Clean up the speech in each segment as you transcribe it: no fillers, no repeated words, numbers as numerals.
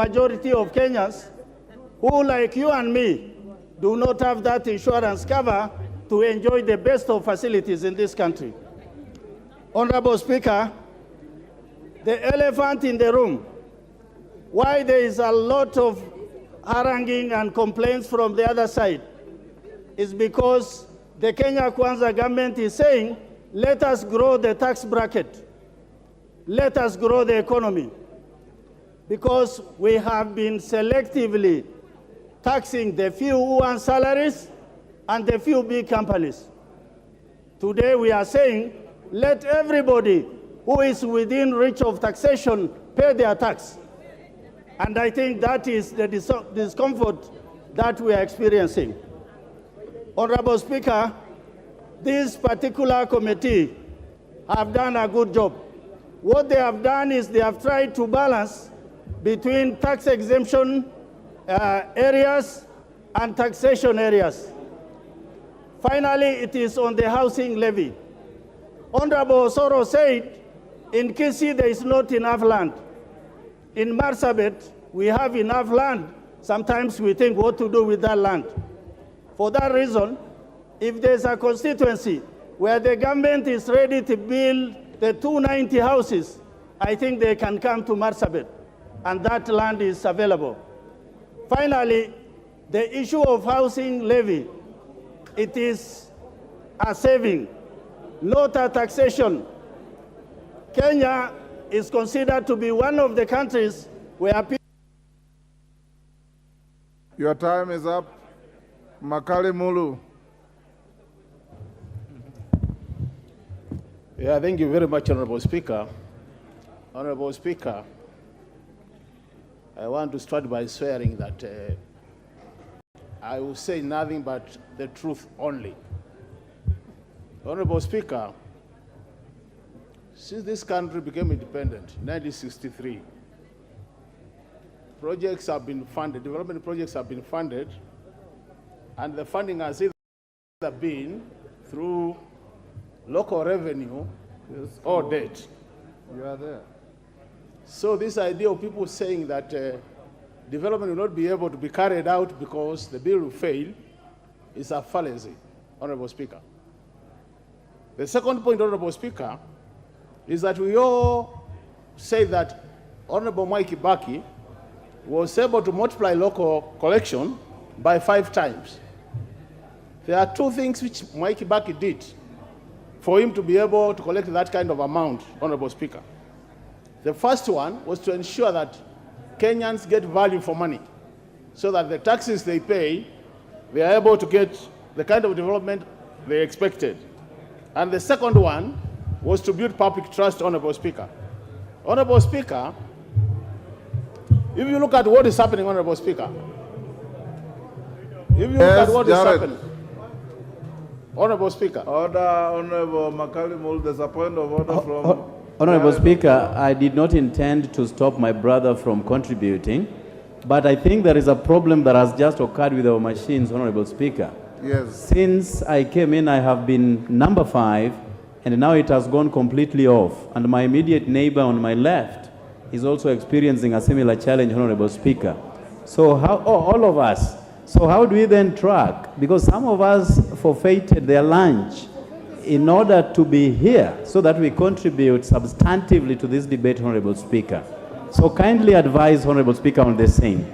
majority of Kenyans who, like you and me, do not have that insurance cover to enjoy the best of facilities in this country. Honorable Speaker, the elephant in the room, why there is a lot of haranguing and complaints from the other side, is because the Kenya Kwanza government is saying, let us grow the tax bracket. Let us grow the economy. Because we have been selectively taxing the few who earn salaries and the few big companies. Today we are saying, let everybody who is within reach of taxation pay their tax. And I think that is the discomfort that we are experiencing. Honorable Speaker, this particular committee have done a good job. What they have done is they have tried to balance between tax exemption areas and taxation areas. Finally, it is on the housing levy. Honorable Osoro said, in Kisii there is not enough land. In Marsabit, we have enough land. Sometimes we think what to do with that land. For that reason, if there's a constituency where the government is ready to build the 290 houses, I think they can come to Marsabit, and that land is available. Finally, the issue of housing levy, it is a saving, not a taxation. Kenya is considered to be one of the countries where people... Your time is up. Makali Mulu. Yeah, thank you very much, Honorable Speaker. Honorable Speaker, I want to start by swearing that I will say nothing but the truth only. Honorable Speaker, since this country became independent in 1963, projects have been funded, development projects have been funded, and the funding has either been through local revenue or debt. You are there. So this idea of people saying that development will not be able to be carried out because the bill will fail is a fallacy, Honorable Speaker. The second point, Honorable Speaker, is that we all say that Honorable Mwai Kibaki was able to multiply local collection by 5 times. There are 2 things which Mwai Kibaki did for him to be able to collect that kind of amount, Honorable Speaker. The first one was to ensure that Kenyans get value for money, so that the taxes they pay, they are able to get the kind of development they expected. And the second one was to build public trust, Honorable Speaker. Honorable Speaker, if you look at what is happening, Honorable Speaker, if you look at what is happening, Honorable Speaker. Order, Honorable Makali Mulu, there's a point of order from... Honorable Speaker, I did not intend to stop my brother from contributing, but I think there is a problem that has just occurred with our machines, Honorable Speaker. Yes. Since I came in, I have been number 5, and now it has gone completely off. And my immediate neighbor on my left is also experiencing a similar challenge, Honorable Speaker. So how, all of us, so how do we then track? Because some of us forfeited their lunch in order to be here so that we contribute substantively to this debate, Honorable Speaker. So kindly advise, Honorable Speaker, on the same.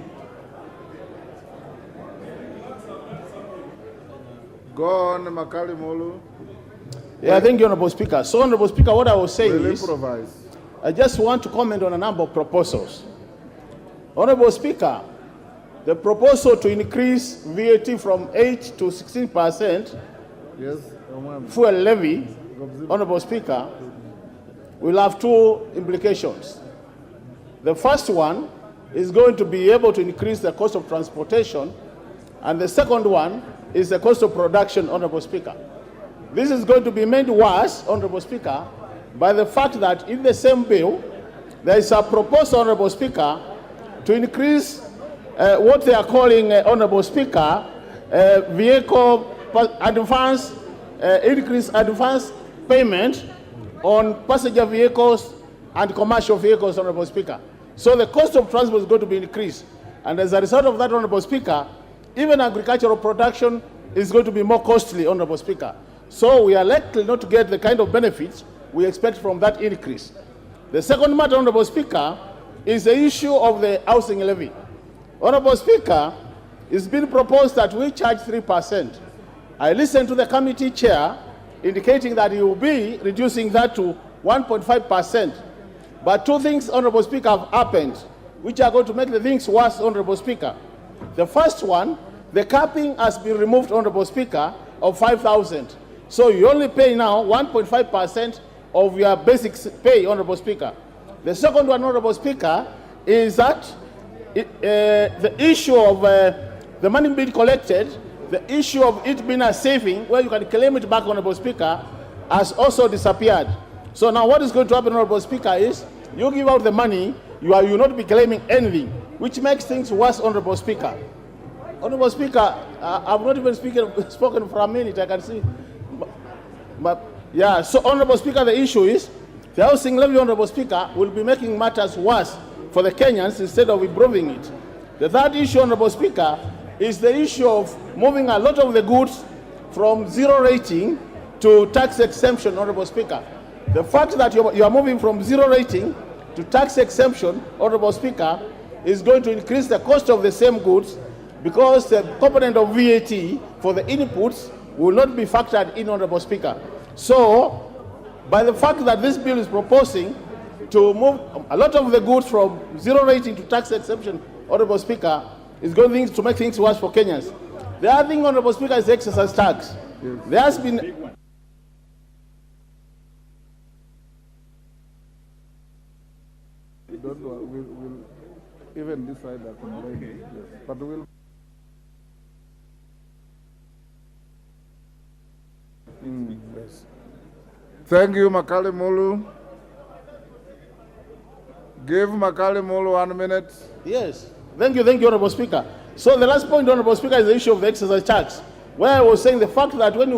Go on, Makali Mulu. Yeah, thank you, Honorable Speaker. So, Honorable Speaker, what I was saying is, improvise. I just want to comment on a number of proposals. Honorable Speaker, the proposal to increase VAT from 8 to 16%, Yes. fuel levy, Honorable Speaker, will have 2 implications. The first one is going to be able to increase the cost of transportation, and the second one is the cost of production, Honorable Speaker. This is going to be made worse, Honorable Speaker, by the fact that in the same bill, there is a proposal, Honorable Speaker, to increase what they are calling, Honorable Speaker, vehicle advance, increase advance payment on passenger vehicles and commercial vehicles, Honorable Speaker. So the cost of transport is going to be increased. And as a result of that, Honorable Speaker, even agricultural production is going to be more costly, Honorable Speaker. So we are likely not to get the kind of benefits we expect from that increase. The second matter, Honorable Speaker, is the issue of the housing levy. Honorable Speaker, it's been proposed that we charge 3%. I listened to the committee chair indicating that he will be reducing that to 1.5%. But two things, Honorable Speaker, have happened, which are going to make the things worse, Honorable Speaker. The first one, the capping has been removed, Honorable Speaker, of 5,000. So you only pay now 1.5% of your basic pay, Honorable Speaker. The second one, Honorable Speaker, is that the issue of the money being collected, the issue of it being a saving, where you can claim it back, Honorable Speaker, has also disappeared. So now what is going to happen, Honorable Speaker, is you give out the money, you will not be claiming anything, which makes things worse, Honorable Speaker. Honorable Speaker, I've not even spoken for a minute, I can see. Yeah, so Honorable Speaker, the issue is the housing levy, Honorable Speaker, will be making matters worse for the Kenyans instead of improving it. The third issue, Honorable Speaker, is the issue of moving a lot of the goods from zero rating to tax exemption, Honorable Speaker. The fact that you are moving from zero rating to tax exemption, Honorable Speaker, is going to increase the cost of the same goods because the component of VAT for the inputs will not be factored in, Honorable Speaker. So, by the fact that this bill is proposing to move a lot of the goods from zero rating to tax exemption, Honorable Speaker, is going to make things worse for Kenyans. The other thing, Honorable Speaker, is the excise tax. Yes. There has been... We'll even decide that already. Yes. But we'll... Yes. Thank you, Makali Mulu. Give Makali Mulu 1 minute. Yes. Thank you, Honorable Speaker. So the last point, Honorable Speaker, is the issue of the excise tax, where I was saying the fact that when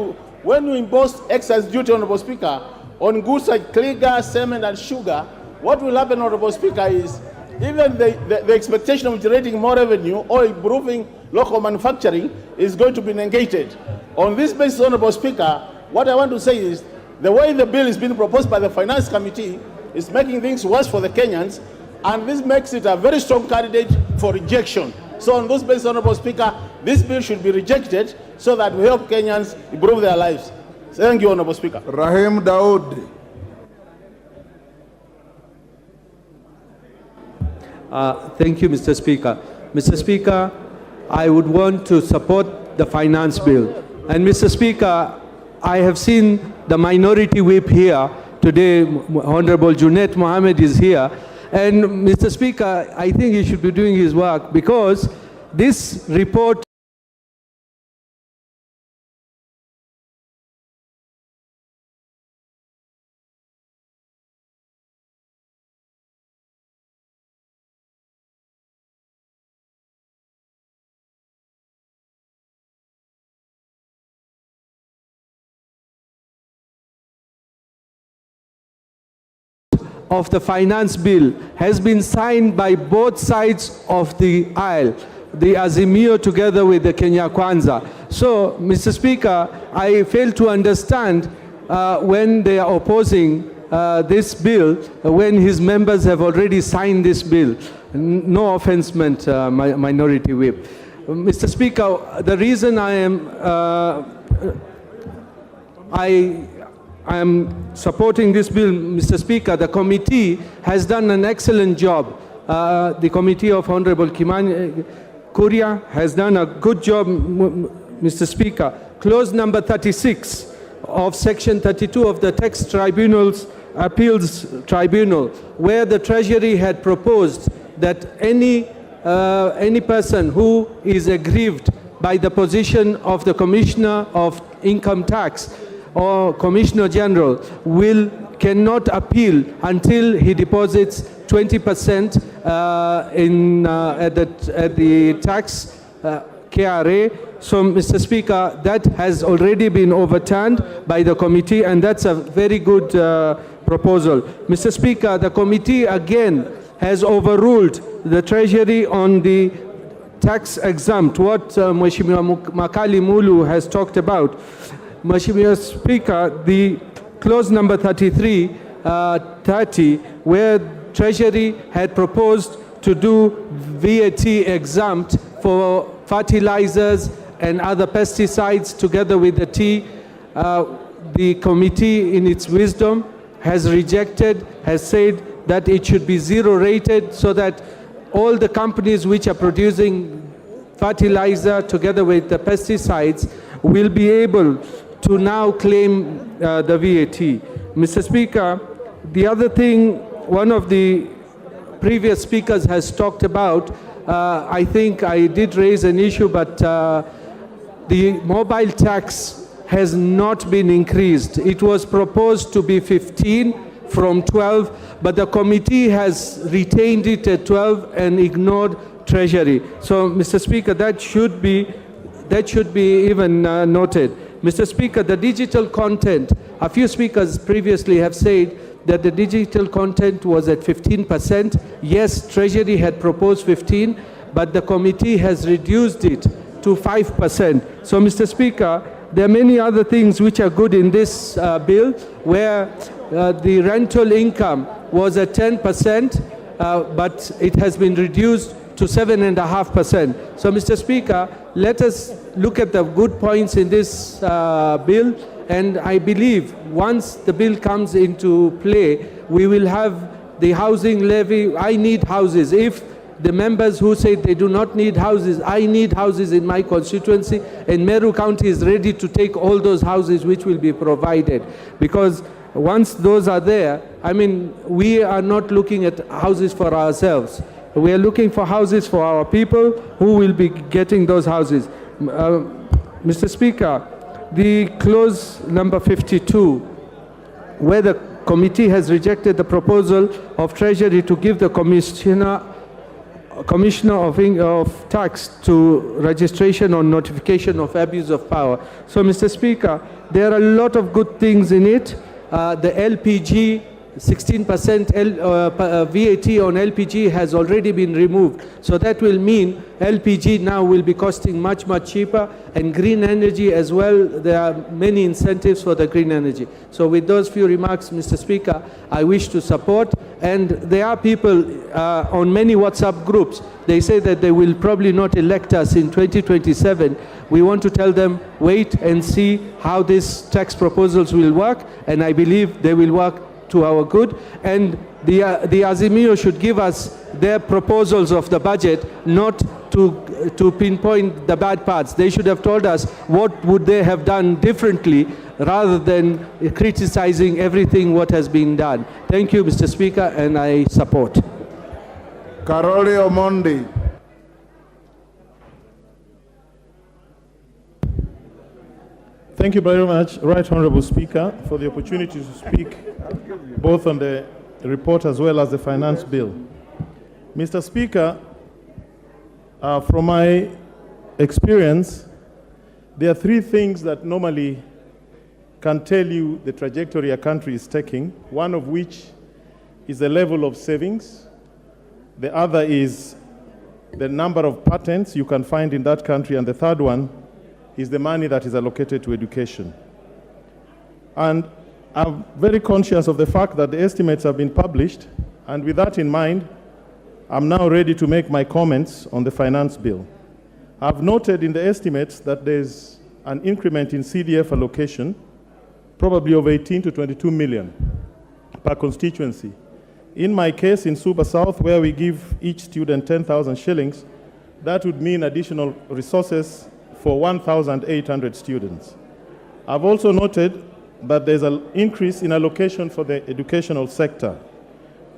you impose excise duty, Honorable Speaker, on goods like clear gas, cement, and sugar, what will happen, Honorable Speaker, is even the expectation of generating more revenue or improving local manufacturing is going to be negated. On this basis, Honorable Speaker, what I want to say is the way the bill is being proposed by the Finance Committee is making things worse for the Kenyans, and this makes it a very strong candidate for rejection. So on those basis, Honorable Speaker, this bill should be rejected so that we help Kenyans improve their lives. Thank you, Honorable Speaker. Rahim Daud. Thank you, Mr. Speaker. Mr. Speaker, I would want to support the finance bill. And Mr. Speaker, I have seen the minority whip here today. Honorable Junet Mohammed is here. And Mr. Speaker, I think he should be doing his work because this report of the finance bill has been signed by both sides of the aisle, the Azimio together with the Kenya Kwanza. So, Mr. Speaker, I fail to understand when they are opposing this bill, when his members have already signed this bill. No offense meant, minority whip. Mr. Speaker, the reason I am supporting this bill, Mr. Speaker, the committee has done an excellent job. The committee of Honorable Kimani Kuria has done a good job, Mr. Speaker. Clause number 36 of Section 32 of the Tax Tribunal's Appeals Tribunal, where the Treasury had proposed that any person who is aggrieved by the position of the Commissioner of Income Tax or Commissioner General cannot appeal until he deposits 20% at the tax KRA. So, Mr. Speaker, that has already been overturned by the committee, and that's a very good proposal. Mr. Speaker, the committee again has overruled the Treasury on the tax exempt, what Mheshimiwa Makali Mulu has talked about. Mheshimiwa Speaker, the clause number 3330, where Treasury had proposed to do VAT exempt for fertilizers and other pesticides together with the tea, the committee in its wisdom has rejected, has said that it should be zero rated so that all the companies which are producing fertilizer together with the pesticides will be able to now claim the VAT. Mr. Speaker, the other thing one of the previous speakers has talked about, I think I did raise an issue, but the mobile tax has not been increased. It was proposed to be 15 from 12, but the committee has retained it at 12 and ignored Treasury. So, Mr. Speaker, that should be even noted. Mr. Speaker, the digital content, a few speakers previously have said that the digital content was at 15%. Yes, Treasury had proposed 15, but the committee has reduced it to 5%. So, Mr. Speaker, there are many other things which are good in this bill, where the rental income was at 10%, but it has been reduced to 7.5%. So, Mr. Speaker, let us look at the good points in this bill, and I believe once the bill comes into play, we will have the housing levy. I need houses. If the members who say they do not need houses, I need houses in my constituency, and Meru County is ready to take all those houses which will be provided. Because once those are there, I mean, we are not looking at houses for ourselves. We are looking for houses for our people who will be getting those houses. Mr. Speaker, the clause number 52, where the committee has rejected the proposal of Treasury to give the Commissioner of Tax to registration on notification of abuse of power. So, Mr. Speaker, there are a lot of good things in it. The LPG, 16% VAT on LPG has already been removed. So that will mean LPG now will be costing much, much cheaper, and green energy as well. There are many incentives for the green energy. So with those few remarks, Mr. Speaker, I wish to support. And there are people on many WhatsApp groups, they say that they will probably not elect us in 2027. We want to tell them, wait and see how these tax proposals will work, and I believe they will work to our good. And the Azimio should give us their proposals of the budget, not to pinpoint the bad parts. They should have told us what would they have done differently, rather than criticizing everything what has been done. Thank you, Mr. Speaker, and I support. Karoli Omondi. Thank you very much, Right Honorable Speaker, for the opportunity to speak both on the report as well as the finance bill. Mr. Speaker, from my experience, there are three things that normally can tell you the trajectory a country is taking, one of which is the level of savings. The other is the number of patents you can find in that country, and the third one is the money that is allocated to education. And I'm very conscious of the fact that the estimates have been published, and with that in mind, I'm now ready to make my comments on the finance bill. I've noted in the estimates that there's an increment in CDF allocation, probably of 18 to 22 million per constituency. In my case, in Suba South, where we give each student 10,000 shillings, that would mean additional resources for 1,800 students. I've also noted that there's an increase in allocation for the educational sector.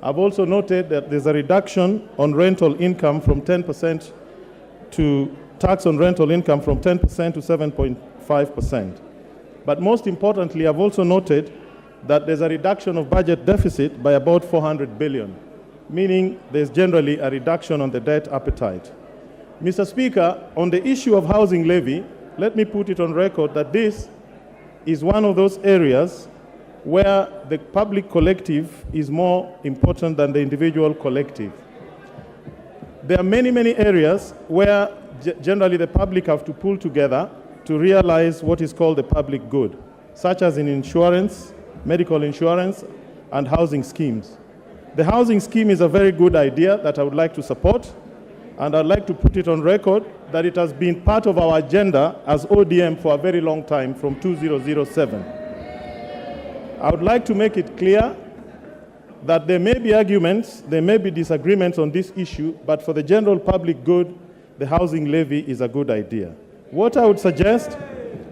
I've also noted that there's a reduction on rental income from 10% to tax on rental income from 10% to 7.5%. But most importantly, I've also noted that there's a reduction of budget deficit by about 400 billion, meaning there's generally a reduction on the debt appetite. Mr. Speaker, on the issue of housing levy, let me put it on record that this is one of those areas where the public collective is more important than the individual collective. There are many, many areas where generally the public have to pull together to realize what is called the public good, such as in insurance, medical insurance, and housing schemes. The housing scheme is a very good idea that I would like to support, and I'd like to put it on record that it has been part of our agenda as ODM for a very long time, from 2007. I would like to make it clear that there may be arguments, there may be disagreements on this issue, but for the general public good, the housing levy is a good idea. What I would suggest,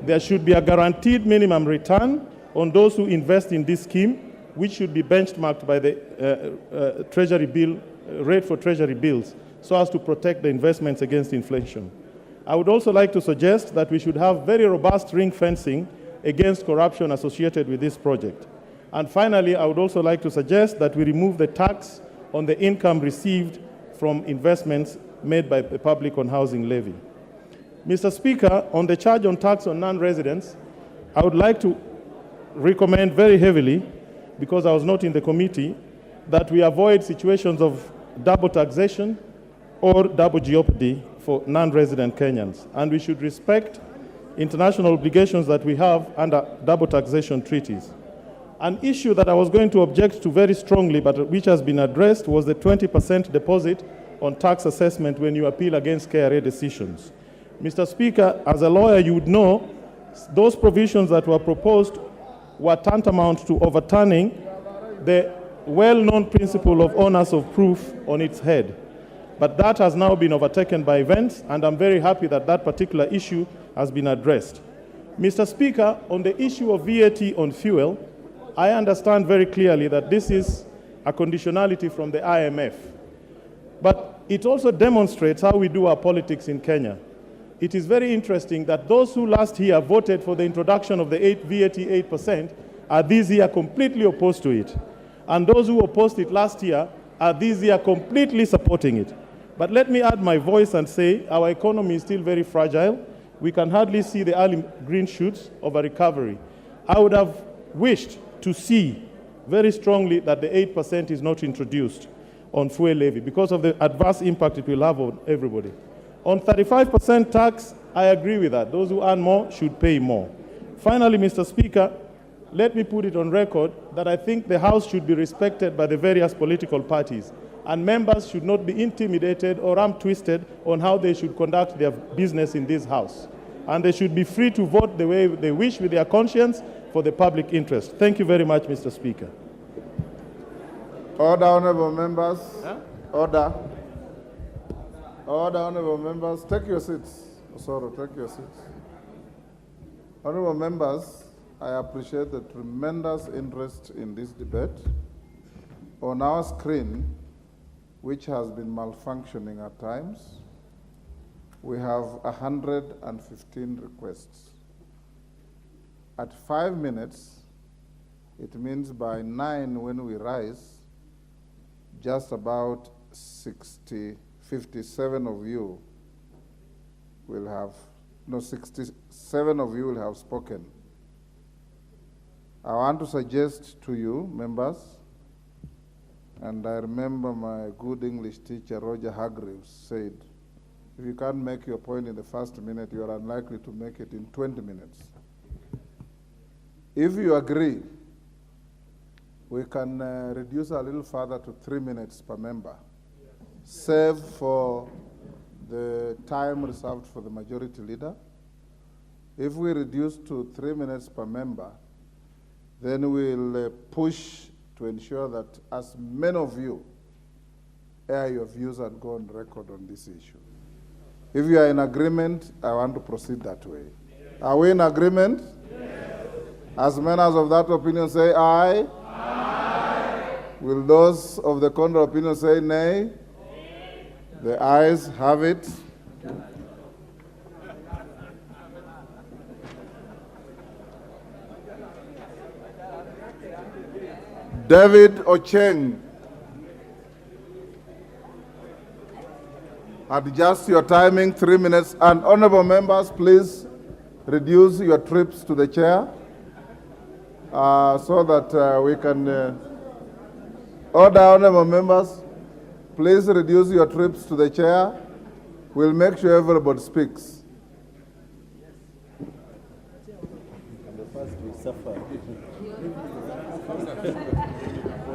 there should be a guaranteed minimum return on those who invest in this scheme, which should be benchmarked by the treasury bill, rate for treasury bills, so as to protect the investments against inflation. I would also like to suggest that we should have very robust ring fencing against corruption associated with this project. And finally, I would also like to suggest that we remove the tax on the income received from investments made by the public on housing levy. Mr. Speaker, on the charge on tax on non-residents, I would like to recommend very heavily, because I was not in the committee, that we avoid situations of double taxation or double jeopardy for non-resident Kenyans. And we should respect international obligations that we have under double taxation treaties. An issue that I was going to object to very strongly, but which has been addressed, was the 20% deposit on tax assessment when you appeal against KRA decisions. Mr. Speaker, as a lawyer, you would know those provisions that were proposed were tantamount to overturning the well-known principle of onus of proof on its head. But that has now been overtaken by events, and I'm very happy that that particular issue has been addressed. Mr. Speaker, on the issue of VAT on fuel, I understand very clearly that this is a conditionality from the IMF. But it also demonstrates how we do our politics in Kenya. It is very interesting that those who last year voted for the introduction of the VAT 8% are this year completely opposed to it. And those who opposed it last year are this year completely supporting it. But let me add my voice and say our economy is still very fragile. We can hardly see the early green shoots of a recovery. I would have wished to see very strongly that the 8% is not introduced on fuel levy because of the adverse impact it will have on everybody. On 35% tax, I agree with that. Those who earn more should pay more. Finally, Mr. Speaker, let me put it on record that I think the House should be respected by the various political parties, and members should not be intimidated or arm-twisted on how they should conduct their business in this House. And they should be free to vote the way they wish with their conscience for the public interest. Thank you very much, Mr. Speaker. Order, honorable members. Order. Order, honorable members. Take your seats. Sorry, take your seats. Honorable members, I appreciate the tremendous interest in this debate. On our screen, which has been malfunctioning at times, we have 115 requests. At 5 minutes, it means by 9 when we rise, just about 57 of you will have, 67 of you will have spoken. I want to suggest to you, members, and I remember my good English teacher, Roger Hargreaves, said, if you can't make your point in the first minute, you are unlikely to make it in 20 minutes. If you agree, we can reduce a little further to 3 minutes per member, save for the time reserved for the majority leader. If we reduce to 3 minutes per member, then we'll push to ensure that as many of you air your views and go on record on this issue. If you are in agreement, I want to proceed that way. Are we in agreement? Yes. As many as of that opinion say aye. Aye. Will those of the contrary opinion say nay? Nay. The ayes have it. David Ocheng. Adjust your timing, 3 minutes. And honorable members, please reduce your trips to the chair. so that we can order honorable members. Please reduce your trips to the chair. We'll make sure everybody speaks.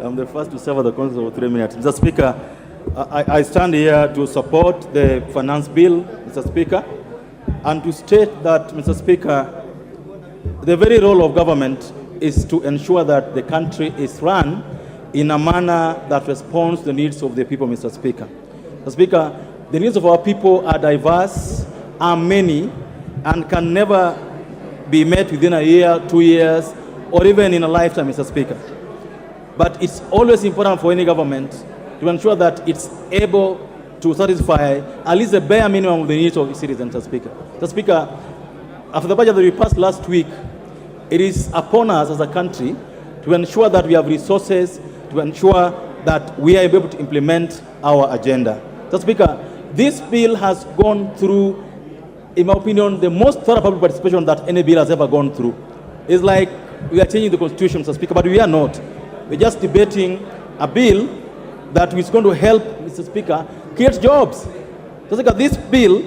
I'm the first to suffer the consequences of 3 minutes. Mr. Speaker, I stand here to support the finance bill, Mr. Speaker, and to state that, Mr. Speaker, the very role of government is to ensure that the country is run in a manner that responds to the needs of the people, Mr. Speaker. Mr. Speaker, the needs of our people are diverse, are many, and can never be met within a year, 2 years, or even in a lifetime, Mr. Speaker. But it's always important for any government to ensure that it's able to satisfy at least the bare minimum of the needs of its citizens, Mr. Speaker. Mr. Speaker, after the budget that we passed last week, it is upon us as a country to ensure that we have resources, to ensure that we are able to implement our agenda. Mr. Speaker, this bill has gone through, in my opinion, the most thorough public participation that any bill has ever gone through. It's like we are changing the Constitution, Mr. Speaker, but we are not. We're just debating a bill that is going to help, Mr. Speaker, create jobs. Mr. Speaker, this bill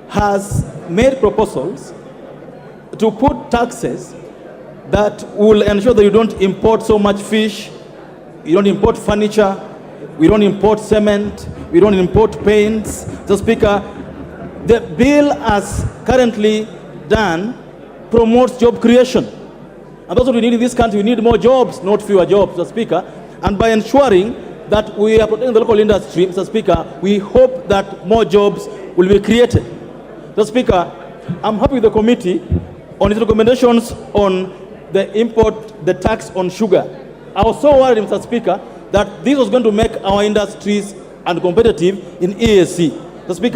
has made proposals to put taxes that will ensure that you don't import so much fish, you don't import furniture, we don't import cement, we don't import paints. Mr. Speaker, the bill as currently done promotes job creation. And that's what we need in this country. We need more jobs, not fewer jobs, Mr. Speaker. And by ensuring that we are protecting the local industry, Mr. Speaker, we hope that more jobs will be created. Mr. Speaker, I'm happy with the committee on its recommendations on the tax on sugar. I was so worried, Mr. Speaker, that this was going to make our industries uncompetitive in EAC. Mr. Speaker,